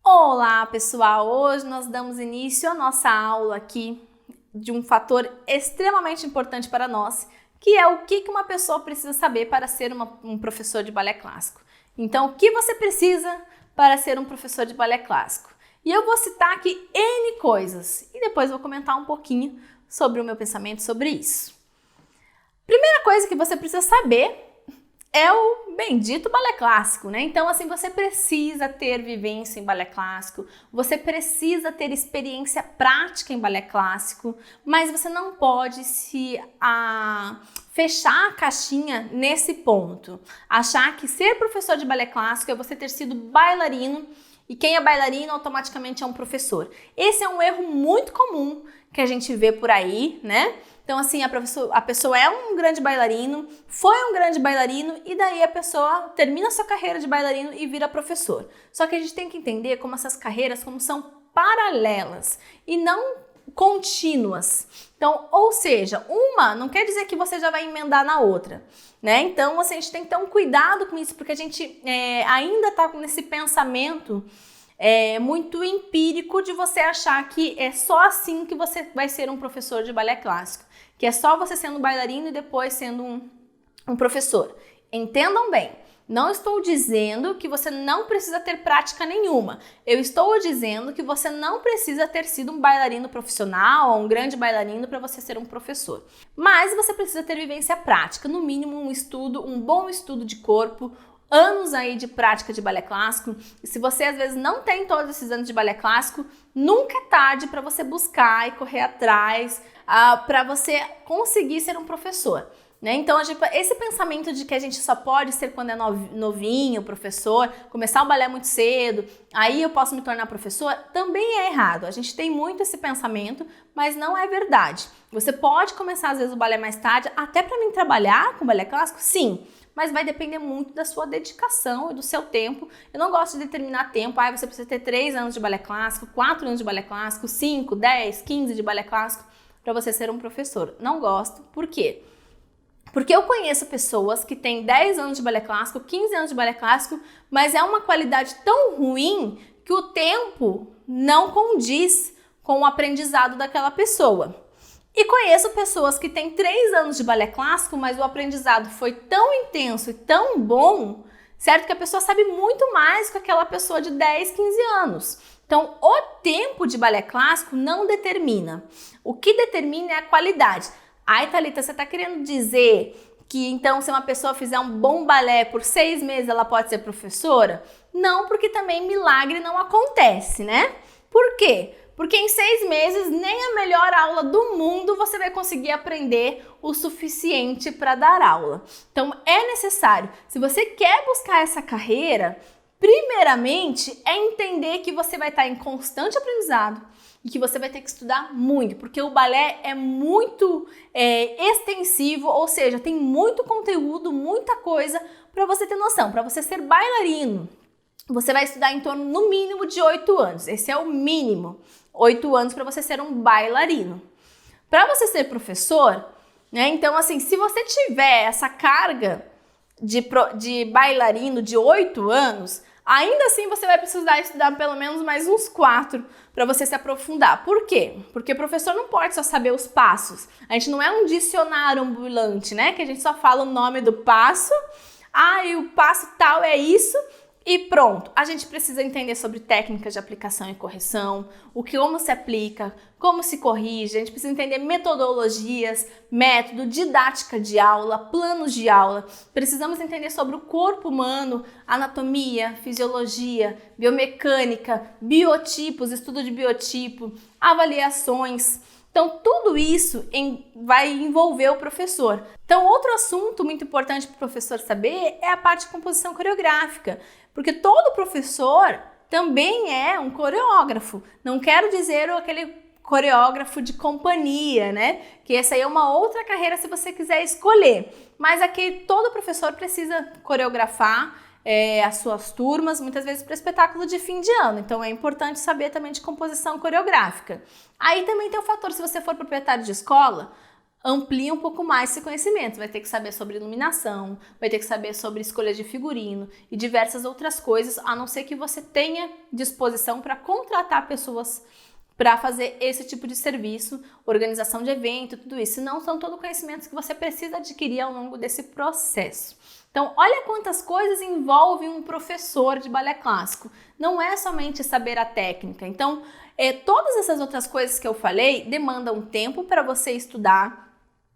Olá pessoal, hoje nós damos início à nossa aula aqui de um fator extremamente importante para nós, que é o que uma pessoa precisa saber para ser um professor de balé clássico. Então, o que você precisa para ser um professor de balé clássico? E eu vou citar aqui N coisas e depois vou comentar um pouquinho sobre o meu pensamento sobre isso. Primeira coisa que você precisa saber é o bendito balé clássico, né? Então, assim, você precisa ter vivência em balé clássico, você precisa ter experiência prática em balé clássico, mas você não pode fechar a caixinha nesse ponto. Achar que ser professor de balé clássico é você ter sido bailarino e quem é bailarino automaticamente é um professor. Esse é um erro muito comum que a gente vê por aí, né? Então, assim, a pessoa é um grande bailarino, foi um grande bailarino e daí a pessoa termina sua carreira de bailarino e vira professor. Só que a gente tem que entender como essas carreiras são paralelas e não contínuas. Então, ou seja, uma não quer dizer que você já vai emendar na outra, né? Então, assim, a gente tem que ter um cuidado com isso, porque a gente ainda está nesse pensamento muito empírico de você achar que é só assim que você vai ser um professor de balé clássico, que é só você sendo bailarino e depois sendo um professor. Entendam bem, não estou dizendo que você não precisa ter prática nenhuma. Eu estou dizendo que você não precisa ter sido um bailarino profissional ou um grande bailarino para você ser um professor. Mas você precisa ter vivência prática, no mínimo um bom estudo de corpo, anos aí de prática de balé clássico. E se você às vezes não tem todos esses anos de balé clássico, nunca é tarde para você buscar e correr atrás para você conseguir ser um professor, né? Então, esse pensamento de que a gente só pode ser quando é novinho, professor, começar o balé muito cedo, aí eu posso me tornar professor, também é errado. A gente tem muito esse pensamento, mas não é verdade. Você pode começar às vezes o balé mais tarde, até para mim trabalhar com balé clássico, sim, mas vai depender muito da sua dedicação e do seu tempo. Eu não gosto de determinar tempo, você precisa ter 3 anos de balé clássico, 4 anos de balé clássico, 5, 10, 15 de balé clássico para você ser um professor. Não gosto. Por quê? Porque eu conheço pessoas que têm 10 anos de balé clássico, 15 anos de balé clássico, mas é uma qualidade tão ruim que o tempo não condiz com o aprendizado daquela pessoa. E conheço pessoas que têm 3 anos de balé clássico, mas o aprendizado foi tão intenso e tão bom, certo? Que a pessoa sabe muito mais que aquela pessoa de 10, 15 anos. Então, o tempo de balé clássico não determina. O que determina é a qualidade. Ai, Thalita, você está querendo dizer que então se uma pessoa fizer um bom balé por 6 meses ela pode ser professora? Não, porque também milagre não acontece, né? Por quê? Porque em 6 meses nem a melhor aula do mundo você vai conseguir aprender o suficiente para dar aula. Então é necessário, se você quer buscar essa carreira, primeiramente é entender que você vai estar em constante aprendizado e que você vai ter que estudar muito, porque o balé é muito extensivo, ou seja, tem muito conteúdo, muita coisa para você ter noção. Para você ser bailarino, você vai estudar em torno, no mínimo, de 8 anos. Esse é o mínimo. 8 anos para você ser um bailarino. Para você ser professor, né? Então, assim, se você tiver essa carga de bailarino de 8 anos, ainda assim você vai precisar estudar pelo menos mais uns 4 para você se aprofundar. Por quê? Porque o professor não pode só saber os passos. A gente não é um dicionário ambulante, né? Que a gente só fala o nome do passo. E o passo tal é isso. E pronto, a gente precisa entender sobre técnicas de aplicação e correção, como se aplica, como se corrige, a gente precisa entender metodologias, método, didática de aula, planos de aula. Precisamos entender sobre o corpo humano, anatomia, fisiologia, biomecânica, biotipos, estudo de biotipo, avaliações. Então, tudo isso vai envolver o professor. Então, outro assunto muito importante para o professor saber é a parte de composição coreográfica, porque todo professor também é um coreógrafo. Não quero dizer aquele coreógrafo de companhia, né? Que essa aí é uma outra carreira se você quiser escolher. Mas aqui todo professor precisa coreografar as suas turmas, muitas vezes para espetáculo de fim de ano. Então é importante saber também de composição coreográfica. Aí também tem o fator, se você for proprietário de escola, amplia um pouco mais esse conhecimento. Vai ter que saber sobre iluminação, vai ter que saber sobre escolha de figurino e diversas outras coisas, a não ser que você tenha disposição para contratar pessoas para fazer esse tipo de serviço, organização de evento, tudo isso. Senão, são todos conhecimentos que você precisa adquirir ao longo desse processo. Então, olha quantas coisas envolvem um professor de balé clássico. Não é somente saber a técnica. Então, todas essas outras coisas que eu falei demandam tempo para você estudar.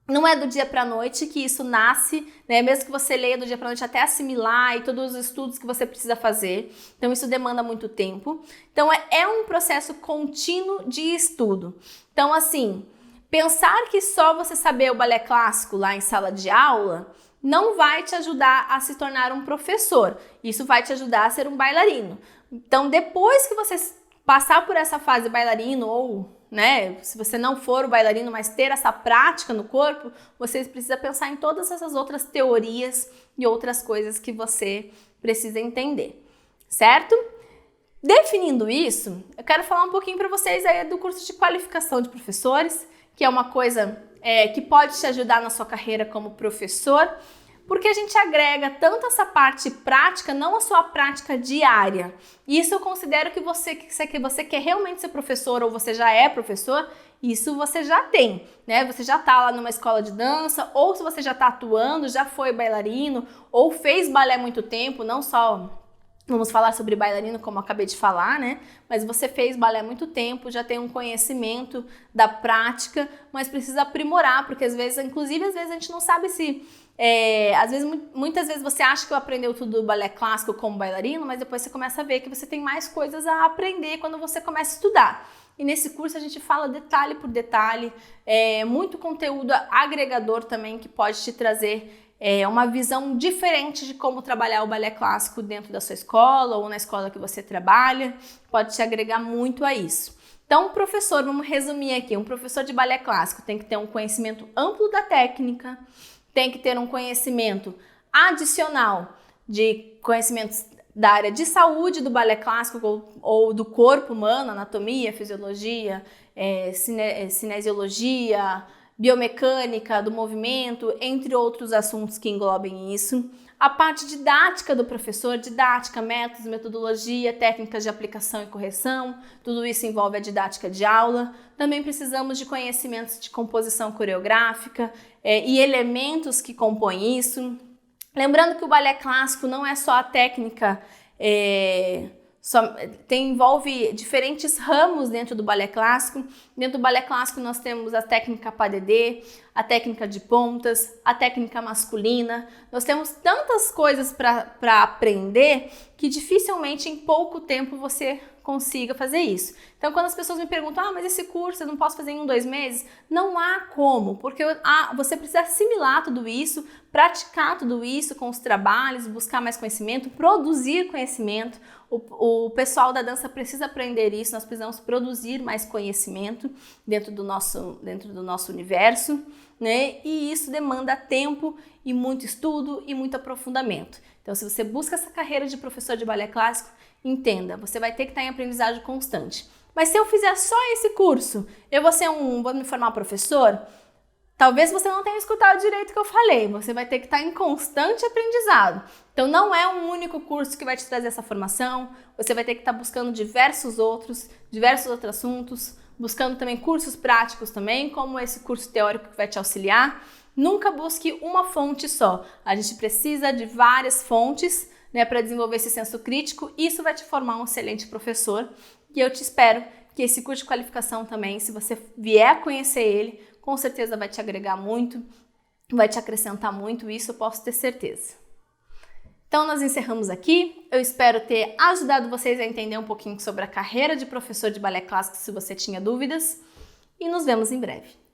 Não é do dia para a noite que isso nasce, né? Mesmo que você leia do dia para a noite até assimilar e todos os estudos que você precisa fazer. Então, isso demanda muito tempo. Então, é um processo contínuo de estudo. Então, assim, pensar que só você saber o balé clássico lá em sala de aula não vai te ajudar a se tornar um professor. Isso vai te ajudar a ser um bailarino. Então, depois que você passar por essa fase bailarino ou, né, se você não for o bailarino, mas ter essa prática no corpo, você precisa pensar em todas essas outras teorias e outras coisas que você precisa entender, certo? Definindo isso, eu quero falar um pouquinho para vocês aí do curso de qualificação de professores, que é uma coisa que pode te ajudar na sua carreira como professor, porque a gente agrega tanto essa parte prática, não a sua prática diária. E isso eu considero que você quer realmente ser professor ou você já é professor, isso você já tem, né? Você já tá lá numa escola de dança, ou se você já tá atuando, já foi bailarino, ou fez balé há muito tempo, não só... Vamos falar sobre bailarino, como eu acabei de falar, né? Mas você fez balé há muito tempo, já tem um conhecimento da prática, mas precisa aprimorar, porque às vezes a gente não sabe se... muitas vezes você acha que aprendeu tudo do balé clássico como bailarino, mas depois você começa a ver que você tem mais coisas a aprender quando você começa a estudar. E nesse curso a gente fala detalhe por detalhe, muito conteúdo agregador também que pode te trazer uma visão diferente de como trabalhar o balé clássico dentro da sua escola ou na escola que você trabalha, pode te agregar muito a isso. Então, professor, vamos resumir aqui, um professor de balé clássico tem que ter um conhecimento amplo da técnica, tem que ter um conhecimento adicional de conhecimentos da área de saúde do balé clássico ou do corpo humano, anatomia, fisiologia, cinesiologia, biomecânica do movimento, entre outros assuntos que englobem isso. A parte didática do professor, didática, métodos, metodologia, técnicas de aplicação e correção, tudo isso envolve a didática de aula. Também precisamos de conhecimentos de composição coreográfica e elementos que compõem isso. Lembrando que o balé clássico não é só a técnica, envolve diferentes ramos dentro do balé clássico. Dentro do balé clássico nós temos a técnica pas de deux, a técnica de pontas, a técnica masculina. Nós temos tantas coisas para aprender que dificilmente em pouco tempo você consiga fazer isso. Então, quando as pessoas me perguntam, mas esse curso eu não posso fazer em 1, 2 meses? Não há como, porque você precisa assimilar tudo isso, praticar tudo isso com os trabalhos, buscar mais conhecimento, produzir conhecimento. O pessoal da dança precisa aprender isso, nós precisamos produzir mais conhecimento dentro do nosso universo, né? E isso demanda tempo e muito estudo e muito aprofundamento. Então, se você busca essa carreira de professor de balé clássico, entenda, você vai ter que estar em aprendizagem constante. Mas se eu fizer só esse curso, vou me formar professor? Talvez você não tenha escutado direito o que eu falei, você vai ter que estar em constante aprendizado. Então não é um único curso que vai te trazer essa formação, você vai ter que estar buscando diversos outros assuntos, buscando também cursos práticos também, como esse curso teórico que vai te auxiliar. Nunca busque uma fonte só, a gente precisa de várias fontes, né, para desenvolver esse senso crítico. Isso vai te formar um excelente professor e eu te espero que esse curso de qualificação também, se você vier a conhecer ele, com certeza vai te agregar muito, vai te acrescentar muito, isso eu posso ter certeza. Então nós encerramos aqui, eu espero ter ajudado vocês a entender um pouquinho sobre a carreira de professor de balé clássico se você tinha dúvidas e nos vemos em breve.